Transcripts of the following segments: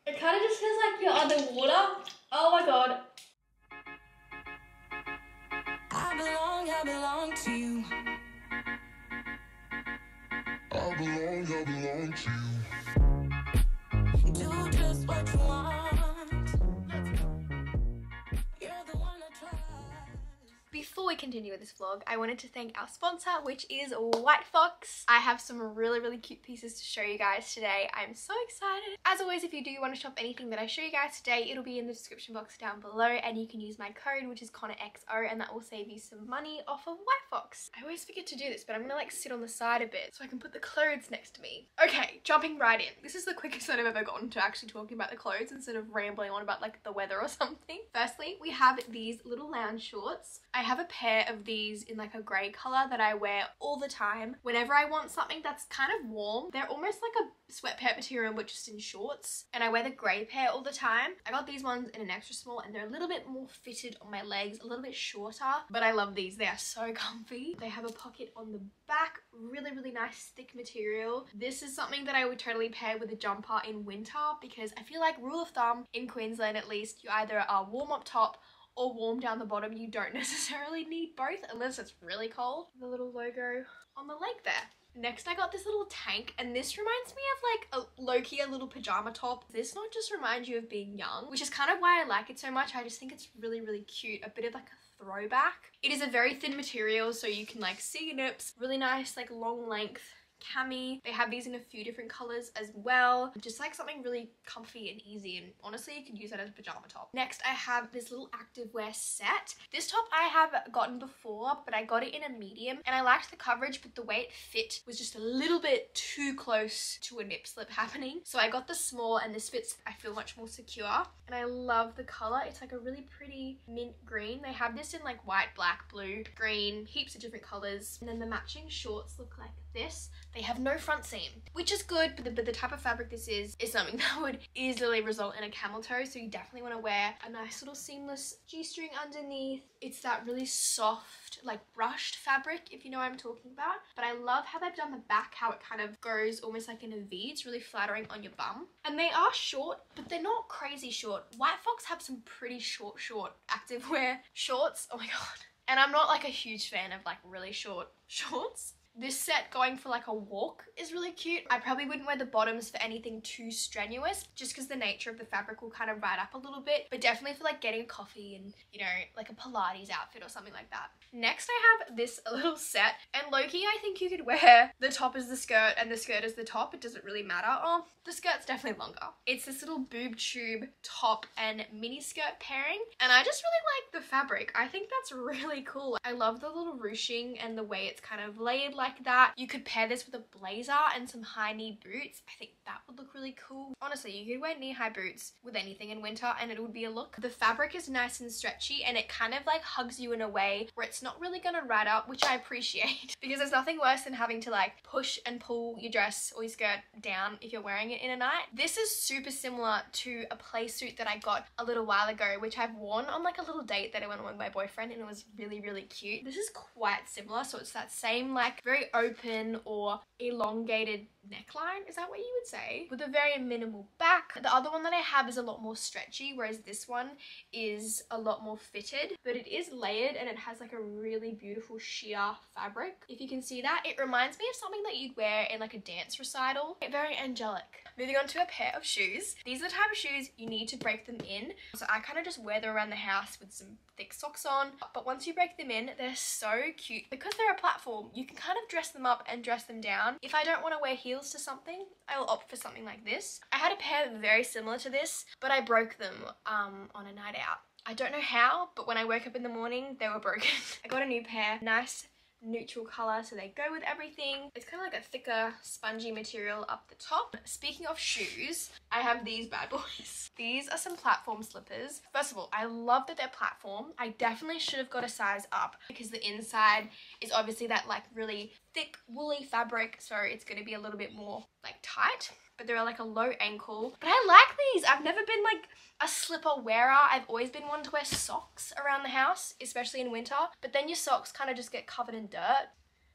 It kind of just feels like you're underwater. Oh my god. I belong to you. I belong to you. Do just what you want. You're the one I trust. Before we continue with this vlog, I wanted to thank our sponsor, which is White Fox. I have some really cute pieces to show you guys today. I'm so excited. As always, if you do want to shop anything that I show you guys today, it'll be in the description box down below, and you can use my code, which is ConnaghXO, and that will save you some money off of White Fox. I always forget to do this, but I'm gonna like sit on the side a bit so I can put the clothes next to me. Okay, jumping right in. This is the quickest that I've ever gotten to actually talking about the clothes instead of rambling on about like the weather or something. Firstly, we have these little lounge shorts. I have a pair of these in like a grey colour that I wear all the time whenever I want something that's kind of warm. They're almost like a sweatpant material but just in shorts, and I wear the grey pair all the time. I got these ones in an extra small and they're a little bit more fitted on my legs, a little bit shorter, but I love these. They are so comfy. They have a pocket on the back, really nice thick material. This is something that I would totally pair with a jumper in winter, because I feel like, rule of thumb in Queensland at least, you either are warm up top or warm down the bottom. You don't necessarily need both unless it's really cold. The little logo on the leg there. Next, I got this little tank, and this reminds me of like a low-key a little pajama top. This not just reminds you of being young, which is kind of why I like it so much. I just think it's really cute, a bit of like a throwback. It is a very thin material, so you can like see your nips. Really nice, like long length cami. They have these in a few different colors as well. Just like something really comfy and easy, and honestly you could use that as a pajama top. Next, I have this little activewear set. This top I have gotten before, but I got it in a medium, and I liked the coverage, but the way it fit was just a little bit too close to a nip slip happening. So I got the small, and this fits, I feel, much more secure. And I love the color. It's like a really pretty mint green. They have this in like white, black, blue, green, heaps of different colors. And then the matching shorts look like this. They have no front seam, which is good, but the type of fabric this is something that would easily result in a camel toe, so you definitely want to wear a nice little seamless G-string underneath. It's that really soft, like brushed fabric, if you know what I'm talking about. But I love how they've done the back, how it kind of goes almost like in a V. It's really flattering on your bum. And they are short, but they're not crazy short. White Fox have some pretty short activewear shorts. Oh my god. And I'm not like a huge fan of like really short shorts. This set going for like a walk is really cute. I probably wouldn't wear the bottoms for anything too strenuous, just because the nature of the fabric will kind of ride up a little bit, but definitely for like getting a coffee and, you know, like a Pilates outfit or something like that. Next, I have this little set, and low-key I think you could wear the top as the skirt and the skirt as the top. It doesn't really matter. Oh, the skirt's definitely longer. It's this little boob tube top and mini skirt pairing, and I just really like the fabric. I think that's really cool. I love the little ruching and the way it's kind of layered like that. You could pair this with a blazer and some high knee boots. I think that would look really cool. Honestly, you could wear knee-high boots with anything in winter and it would be a look. The fabric is nice and stretchy, and it kind of like hugs you in a way where it's not really gonna ride up, which I appreciate because there's nothing worse than having to like push and pull your dress or your skirt down if you're wearing it in a night. This is super similar to a play suit that I got a little while ago, which I've worn on like a little date that I went on with my boyfriend, and it was really cute. This is quite similar, so it's that same like very open or elongated neckline, is that what you would say, with a very minimal back. The other one that I have is a lot more stretchy, whereas this one is a lot more fitted, but it is layered and it has like a really beautiful sheer fabric. If you can see that, it reminds me of something that you'd wear in like a dance recital. Very angelic. Moving on to a pair of shoes. These are the type of shoes you need to break them in, so I kind of just wear them around the house with some thick socks on, but once you break them in, they're so cute. Because they're a platform, you can kind of dress them up and dress them down. If I don't want to wear heels to something, I will opt for something like this. I had a pair very similar to this, but I broke them on a night out. I don't know how, but when I woke up in the morning, they were broken. I got a new pair, nice neutral color, so they go with everything. It's kind of like a thicker spongy material up the top. Speaking of shoes, I have these bad boys. These are some platform slippers. First of all, I love that they're platform. I definitely should have got a size up because the inside is obviously that like really thick woolly fabric, so it's going to be a little bit more like tight, but they're like a low ankle. But I like these. I've never been like a slipper wearer. I've always been one to wear socks around the house, especially in winter, but then your socks kind of just get covered in dirt.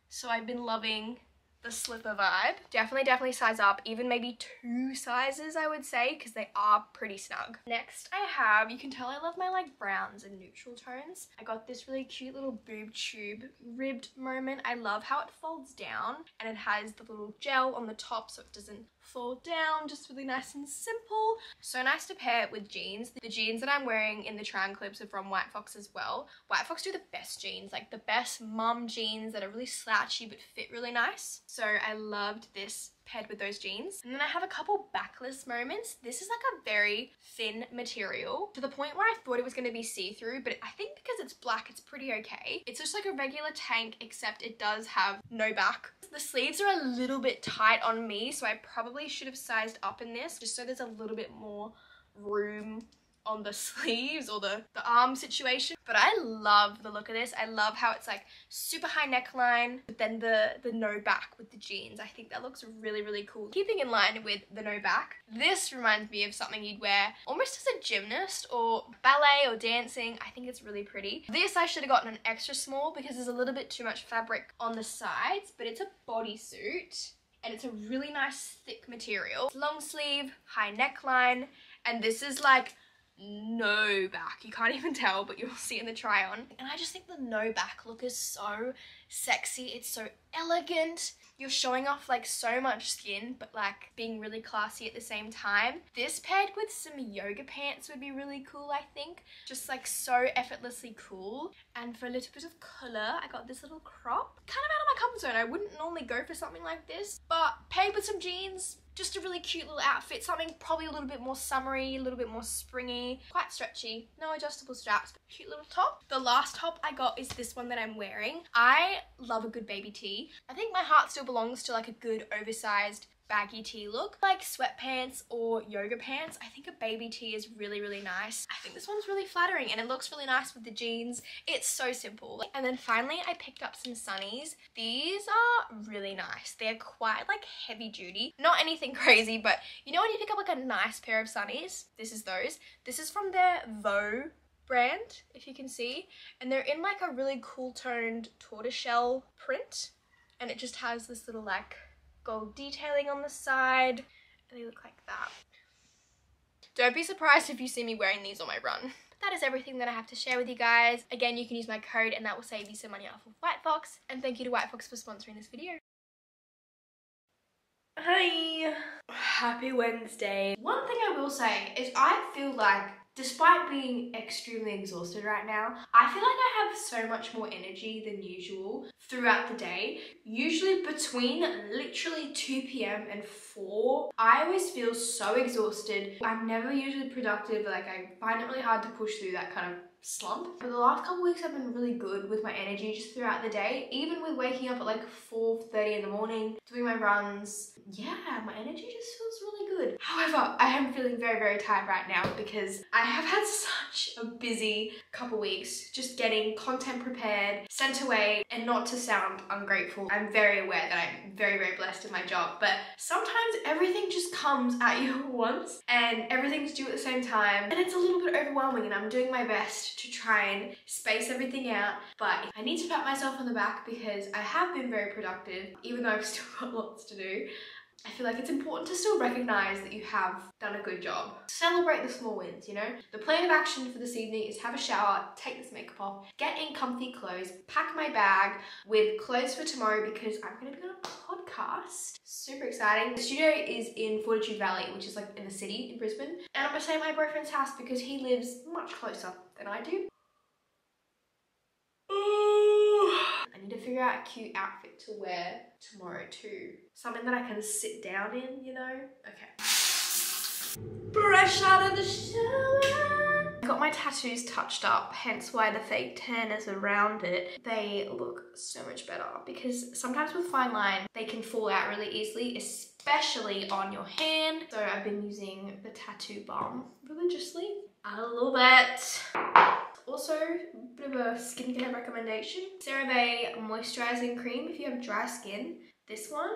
So I've been loving the slipper vibe. Definitely size up, even maybe 2 sizes I would say, because they are pretty snug. Next I have, you can tell I love my like browns and neutral tones. I got this really cute little boob tube ribbed moment. I love how it folds down and it has the little gel on the top so it doesn't fall down, just really nice and simple. So nice to pair it with jeans. The jeans that I'm wearing in the try-on clips are from White Fox as well. White Fox do the best jeans, like the best mum jeans that are really slouchy but fit really nice. So I loved this paired with those jeans. And then I have a couple backless moments. This is like a very thin material to the point where I thought it was going to be see-through, but I think because it's black it's pretty okay. It's just like a regular tank except it does have no back. The sleeves are a little bit tight on me, so I probably should have sized up in this just so there's a little bit more room on the sleeves or the arm situation. But I love the look of this. I love how it's like super high neckline, but then the no back with the jeans. I think that looks really cool. Keeping in line with the no back, this reminds me of something you'd wear almost as a gymnast or ballet or dancing. I think it's really pretty. This I should have gotten an extra small because there's a little bit too much fabric on the sides, but it's a bodysuit and it's a really nice thick material. Long sleeve, high neckline, and this is like no back. You can't even tell, but you'll see in the try on. And I just think the no back look is so sexy. It's so elegant. You're showing off like so much skin, but like being really classy at the same time. This paired with some yoga pants would be really cool, I think. Just like so effortlessly cool. And for a little bit of color, I got this little crop. Kind of out of my comfort zone. I wouldn't normally go for something like this, but paired with some jeans, just a really cute little outfit, something probably a little bit more summery, a little bit more springy, quite stretchy, no adjustable straps, but cute little top. The last top I got is this one that I'm wearing. I love a good baby tee. I think my heart still belongs to like a good oversized baggy tee look, like sweatpants or yoga pants. I think a baby tee is really nice. I think this one's really flattering and it looks really nice with the jeans. It's so simple. And then finally I picked up some sunnies. These are really nice. They're quite like heavy duty, not anything crazy, but you know when you pick up like a nice pair of sunnies? This is those. This is from their Zv-E10 brand, if you can see, and they're in like a really cool toned tortoiseshell print, and it just has this little like gold detailing on the side, and they look like that. Don't be surprised if you see me wearing these on my run. But that is everything that I have to share with you guys. Again, you can use my code and that will save you some money off of White Fox, and thank you to White Fox for sponsoring this video. Hi! Happy Wednesday. One thing I will say is I feel like, despite being extremely exhausted right now, I feel like I have so much more energy than usual throughout the day. Usually between literally 2 p.m. and 4, I always feel so exhausted. I'm never usually productive. Like I find it really hard to push through that kind of slump. But the last couple weeks have been really good with my energy just throughout the day, even with waking up at like 4:30 in the morning, doing my runs. Yeah, my energy just feels really good. However, I am feeling very tired right now because I have had such a busy couple weeks just getting content prepared, sent away, and not to sound ungrateful, I'm very aware that I'm very blessed in my job, but sometimes everything just comes at you at once and everything's due at the same time and it's a little bit overwhelming, and I'm doing my best to try and space everything out, but I need to pat myself on the back because I have been very productive even though I've still got lots to do. I feel like it's important to still recognize that you have done a good job. Celebrate the small wins, you know? The plan of action for this evening is have a shower, take this makeup off, get in comfy clothes, pack my bag with clothes for tomorrow because I'm gonna be on a podcast. Super exciting. The studio is in Fortitude Valley, which is like in the city in Brisbane. And I'm gonna stay at my boyfriend's house because he lives much closer than I do. I need to figure out a cute outfit to wear tomorrow too. Something that I can sit down in, you know? Okay. Fresh out of the shower. I got my tattoos touched up, hence why the fake tan is around it. They look so much better because sometimes with fine line, they can fall out really easily, especially on your hand. So I've been using the tattoo balm religiously. I love it. Also, a bit of a skincare recommendation. CeraVe moisturizing cream if you have dry skin. This one,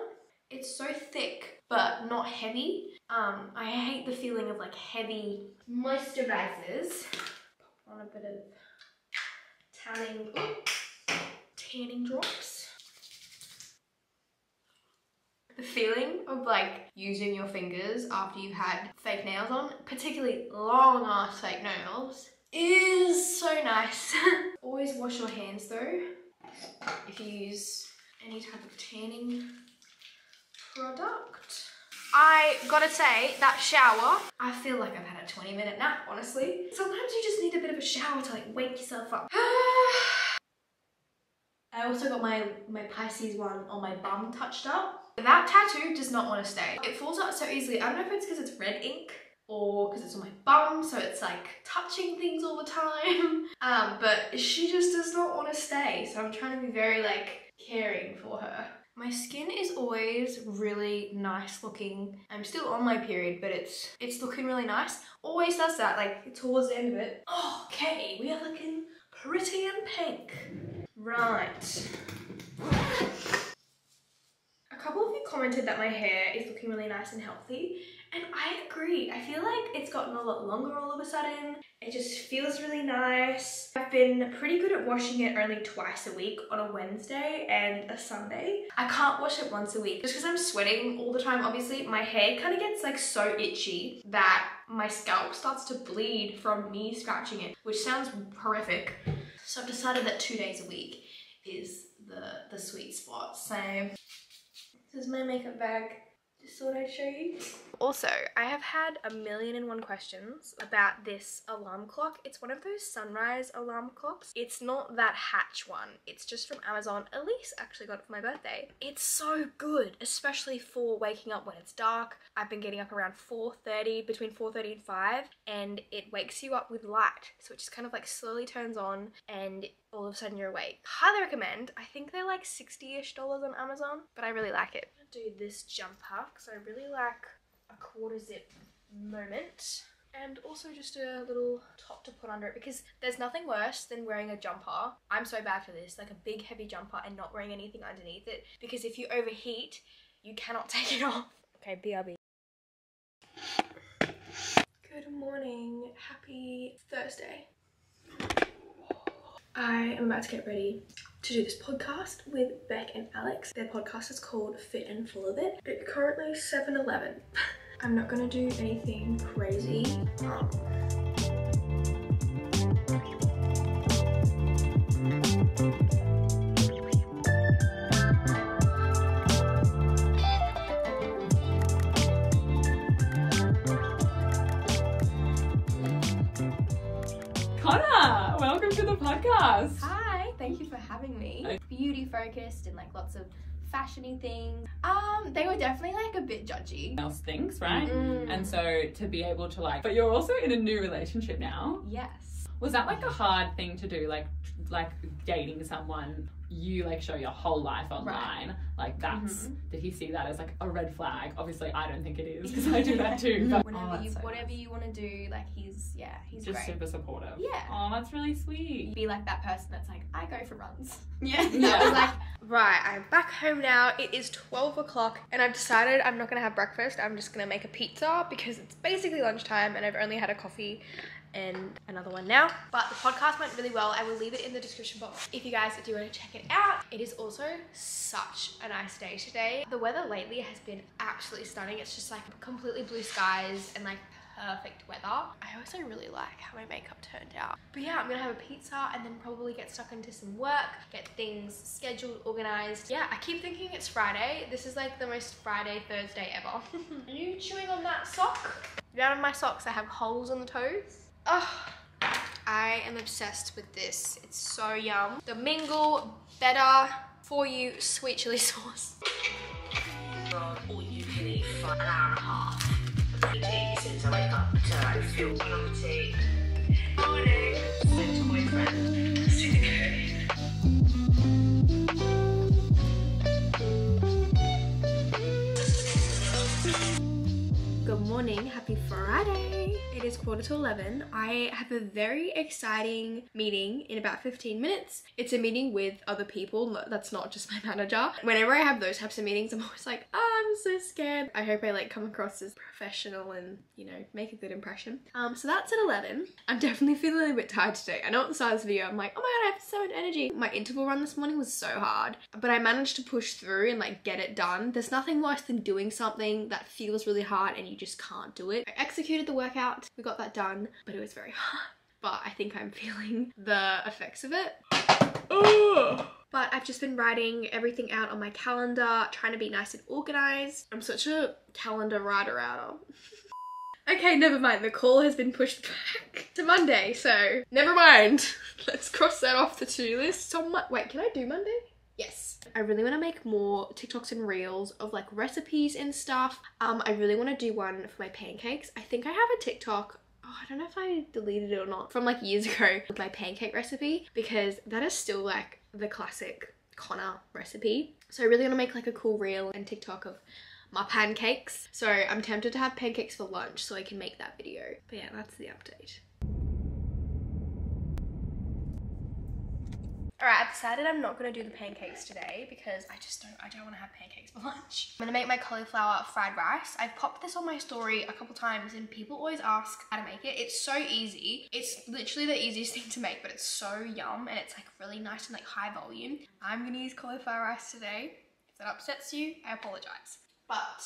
it's so thick but not heavy. I hate the feeling of like heavy moisturizers. Pop on a bit of tanning drops. The feeling of like using your fingers after you've had fake nails on, particularly long ass fake nails, is so nice. Always wash your hands though if you use any type of tanning product. I gotta say, that shower, I feel like I've had a 20-minute nap, honestly. Sometimes you just need a bit of a shower to like wake yourself up. I also got my Pisces one on my bum touched up. That tattoo does not want to stay. It falls out so easily. I don't know if it's because it's red ink or because it's on my bum, so it's like touching things all the time. But she just does not want to stay, so I'm trying to be very like caring for her. My skin is always really nice looking. I'm still on my period, but it's looking really nice. Always does that, like towards the end of it. Oh, okay, we are looking pretty and pink. Right. A couple of you commented that my hair is looking really nice and healthy, and I agree. I feel like it's gotten a lot longer all of a sudden. It just feels really nice. I've been pretty good at washing it only twice a week, on a Wednesday and a Sunday. I can't wash it once a week just because I'm sweating all the time. Obviously, my hair kind of gets like so itchy that my scalp starts to bleed from me scratching it, which sounds horrific. So I've decided that 2 days a week is the sweet spot. So this is my makeup bag. Just thought I'd show you. Also, I have had 1,000,001 questions about this alarm clock. It's one of those sunrise alarm clocks. It's not that Hatch one. It's just from Amazon. Elise actually got it for my birthday. It's so good, especially for waking up when it's dark. I've been getting up around 4:30, between 4:30 and 5, and it wakes you up with light. So it just kind of like slowly turns on and all of a sudden you're awake. Highly recommend. I think they're like $60-ish on Amazon, but I really like it. I'm gonna do this jumper because I really like a quarter zip moment, and also just a little top to put under it because there's nothing worse than wearing a jumper. I'm so bad for this, like a big heavy jumper and not wearing anything underneath it, because if you overheat, you cannot take it off. Okay, BRB. Good morning, happy Thursday. I am about to get ready to do this podcast with Beck and Alex. Their podcast is called Fit and Full of It. It's currently 7:11. I'm not gonna do anything crazy. Conagh, welcome to the podcast. Hi, thank you for having me. Beauty focused and like lots of fashiony things. They were definitely like a bit judgy. Else thinks, right? And so to be able to like, but you're also in a new relationship now. Yes. Was that like a hard thing to do, like dating someone you like show your whole life online? Right. Like that's, did he see that as like a red flag? Obviously I don't think it is because I do that too. But whatever you want to do, like he's just great. super supportive. Yeah. Oh, that's really sweet. Be like that person that's like, I go for runs. Yeah. I was like, right, I'm back home now. It is 12 o'clock and I've decided I'm not gonna have breakfast. I'm just gonna make a pizza because it's basically lunchtime and I've only had a coffee and another one now. But the podcast went really well. I will leave it in the description box if you guys do want to check it out. It is also such a nice day today. The weather lately has been absolutely stunning. It's just like completely blue skies and like perfect weather. I also really like how my makeup turned out. But yeah, I'm gonna have a pizza and then probably get stuck into some work, get things scheduled, organized. Yeah, I keep thinking it's Friday. This is like the most Friday Thursday ever. Are you chewing on that sock? Down on my socks I have holes on the toes. Oh, I am obsessed with this. It's so yum. Domingo better for you sweet chili sauce. All you can eat for an hour and a half. Since I wake up to feel tea. Morning. Sent to boyfriend. Good morning, happy Friday. It is 11:15. I have a very exciting meeting in about 15 minutes. It's a meeting with other people. That's not just my manager. Whenever I have those types of meetings, I'm always like, oh, I'm so scared. I hope I like come across as professional and, you know, make a good impression. So that's at 11. I'm definitely feeling a bit tired today. I know at the start of this video, I'm like, oh my god, I have so much energy. My interval run this morning was so hard, but I managed to push through and like get it done. There's nothing worse than doing something that feels really hard and you just can't do it. I executed the workout, we got that done, but it was very hard. But I think I'm feeling the effects of it. Ugh. But I've just been writing everything out on my calendar, trying to be nice and organized. I'm such a calendar writer-outer. Okay, never mind. The call has been pushed back to Monday, so never mind. Let's cross that off the to-do list. Wait, can I do Monday? Yes. I really want to make more TikToks and reels of like recipes and stuff. I really want to do one for my pancakes. I think I have a TikTok, oh, I don't know if I deleted it or not, from like years ago with my pancake recipe, because that is still like the classic Conagh recipe. So I really want to make like a cool reel and TikTok of my pancakes. So I'm tempted to have pancakes for lunch so I can make that video. But yeah, that's the update. Alright, I've decided I'm not going to do the pancakes today because I don't want to have pancakes for lunch. I'm going to make my cauliflower fried rice. I've popped this on my story a couple times and people always ask how to make it. It's so easy. It's literally the easiest thing to make, but it's so yum and it's like really nice and like high volume. I'm going to use cauliflower rice today. If that upsets you, I apologize. But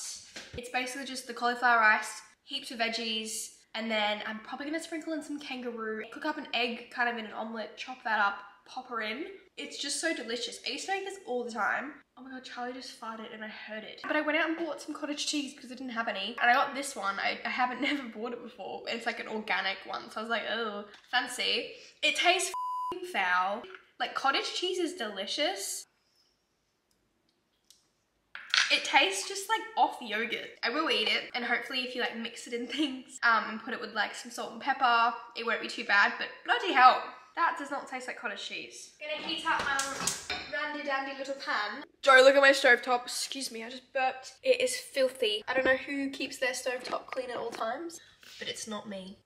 it's basically just the cauliflower rice, heaps of veggies, and then I'm probably going to sprinkle in some kangaroo, cook up an egg kind of in an omelette, chop that up, pop her in. It's just so delicious. I used to make this all the time. Oh my god, Charlie just farted and I heard it. But I went out and bought some cottage cheese because I didn't have any. And I got this one. I haven't never bought it before. It's like an organic one. So I was like, oh, fancy. It tastes foul. Like cottage cheese is delicious. It tastes just like off yogurt. I will eat it, and hopefully if you like mix it in things and put it with like some salt and pepper, it won't be too bad, but bloody hell, that does not taste like cottage cheese. Gonna heat up my randy dandy little pan. Joe, look at my stovetop. Excuse me, I just burped. It is filthy. I don't know who keeps their stovetop clean at all times, but it's not me.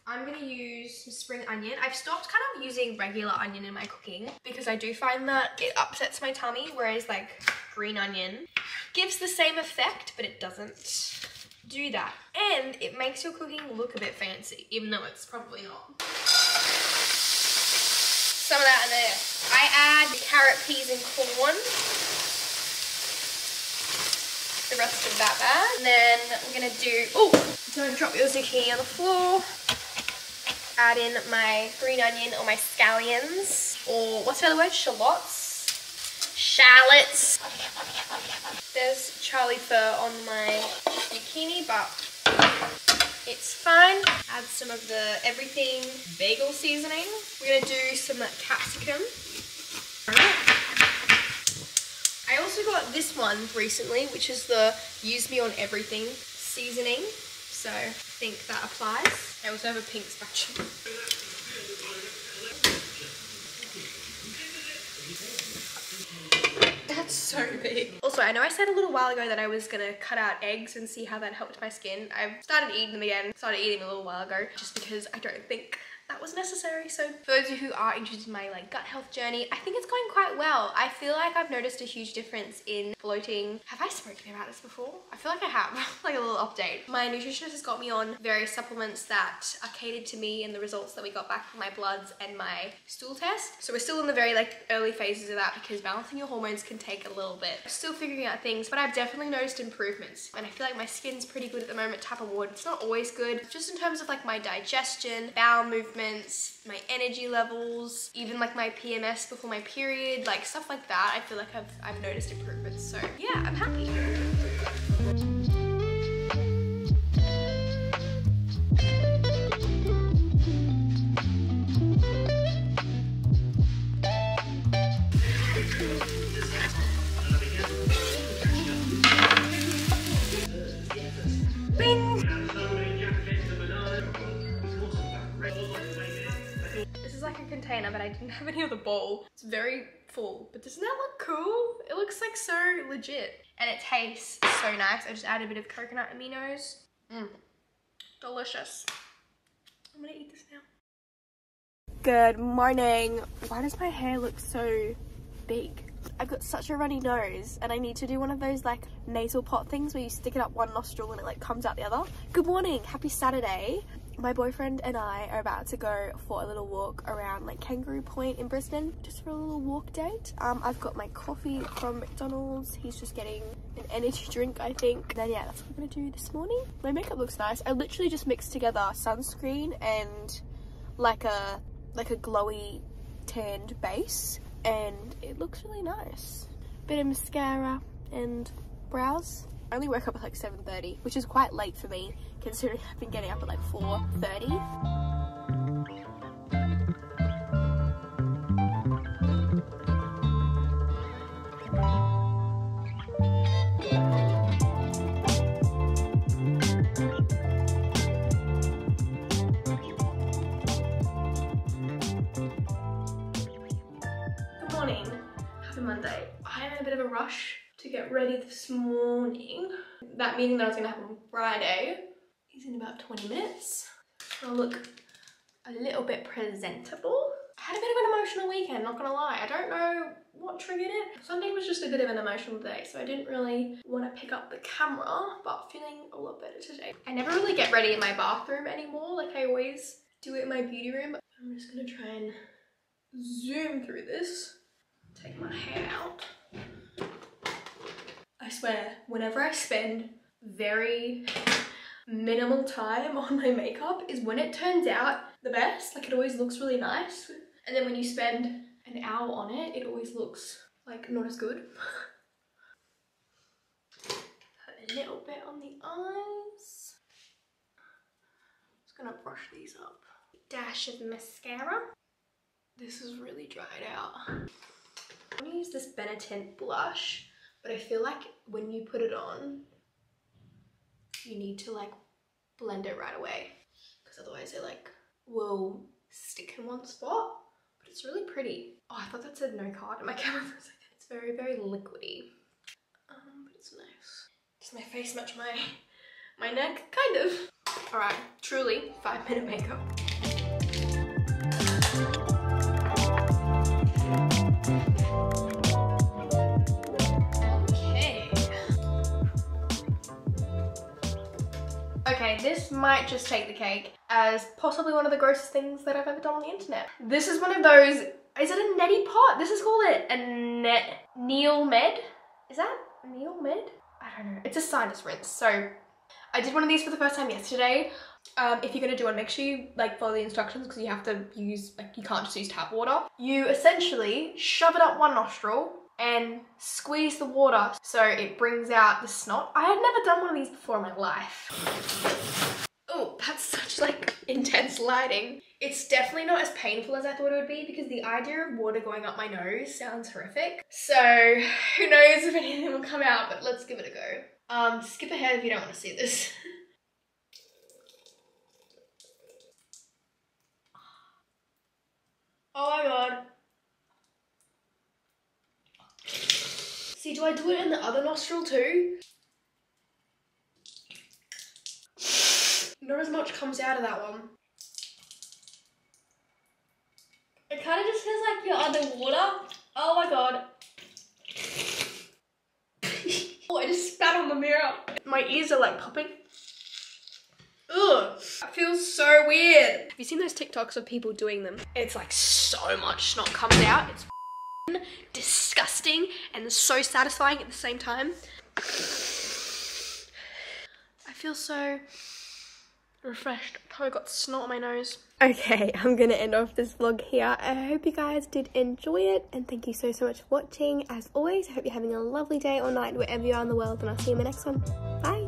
I'm gonna use some spring onion. I've stopped kind of using regular onion in my cooking because I do find that it upsets my tummy, whereas like green onion gives the same effect, but it doesn't do that. And it makes your cooking look a bit fancy, even though it's probably not. Some of that in there. I add the carrot, peas, and corn. The rest of that bag. And then we're gonna do, oh, don't drop your zucchini on the floor. Add in my green onion or my scallions, or what's the other word? Shallots. There's Charlie fur on my zucchini, but it's fine. Add some of the everything bagel seasoning. We're gonna do some capsicum. I also got this one recently, which is the Use Me on Everything seasoning. So I think that applies. I also have a pink spatula. That's so big. Also, I know I said a little while ago that I was gonna cut out eggs and see how that helped my skin. I've started eating them again. Started eating them a little while ago just because I don't think that was necessary. So for those of you who are interested in my like gut health journey, I think it's going quite well. I feel like I've noticed a huge difference in bloating. Have I spoken about this before? I feel like I have. Like a little update. My nutritionist has got me on various supplements that are catered to me and the results that we got back from my bloods and my stool test. So we're still in the very like early phases of that because balancing your hormones can take a little bit. Still figuring out things, but I've definitely noticed improvements. And I feel like my skin's pretty good at the moment, tap of wood. It's not always good, just in terms of like my digestion, bowel movements, my energy levels, even like my PMS before my period, like stuff like that. I feel like I've noticed improvements. So yeah, I'm happy. Container, but I didn't have any other bowl. It's very full, but doesn't that look cool? It looks like so legit, and it tastes so nice. I just added a bit of coconut aminos. Delicious. I'm gonna eat this now. Good morning. Why does my hair look so big? I've got such a runny nose and I need to do one of those like nasal pot things where you stick it up one nostril and it like comes out the other. Good morning, happy Saturday. My boyfriend and I are about to go for a little walk around like Kangaroo Point in Brisbane, just for a little walk date. I've got my coffee from McDonald's. He's just getting an energy drink, I think. And then yeah, that's what we're gonna do this morning. My makeup looks nice. I literally just mixed together sunscreen and like a glowy tanned base, and it looks really nice. Bit of mascara and brows. I only woke up at like 7:30, which is quite late for me considering I've been getting up at like 4:30. Good morning, happy Monday. I'm in a bit of a rush to get ready this morning. That meeting that I was gonna have on Friday is in about 20 minutes. I'll look a little bit presentable. I had a bit of an emotional weekend, not gonna lie. I don't know what triggered it. Sunday was just a bit of an emotional day, so I didn't really want to pick up the camera, but feeling a lot better today. I never really get ready in my bathroom anymore, like I always do it in my beauty room. I'm just gonna try and zoom through this, take my hair out. I swear, whenever I spend very minimal time on my makeup is when it turns out the best. Like it always looks really nice. And then when you spend an hour on it, it always looks like not as good. Put a little bit on the eyes. Just gonna brush these up. Dash of mascara. This is really dried out. I'm gonna use this Benetint blush. But I feel like when you put it on, you need to like blend it right away because otherwise it like will stick in one spot. But it's really pretty. Oh, I thought that said no card in my camera for a second. It's very, very liquidy. But it's nice. Does my face match my neck? Kind of. All right, truly 5-minute makeup. Okay, this might just take the cake as possibly one of the grossest things that I've ever done on the internet. This is one of those, is it a neti pot? This is called a Neil Med. Is that Neil Med? I don't know. It's a sinus rinse. So I did one of these for the first time yesterday. If you're gonna do one, make sure you like follow the instructions because you have to use, like you can't just use tap water. You essentially shove it up one nostril and squeeze the water so it brings out the snot. I had never done one of these before in my life. Oh, that's such like intense lighting. It's definitely not as painful as I thought it would be because the idea of water going up my nose sounds horrific. So who knows if anything will come out, but let's give it a go. Skip ahead if you don't want to see this. Oh my god. See, do I do it in the other nostril too? Not as much comes out of that one. It kind of just feels like you're underwater. Oh my god. Oh, I just spat on the mirror. My ears are like popping. Ugh, that feels so weird. Have you seen those TikToks of people doing them? It's like so much snot comes out. It's disgusting and so satisfying at the same time. I feel so refreshed. I've probably got snot on my nose. Okay, I'm gonna end off this vlog here. I hope you guys did enjoy it and thank you so much for watching. As always, I hope you're having a lovely day or night wherever you are in the world and I'll see you in my next one. Bye!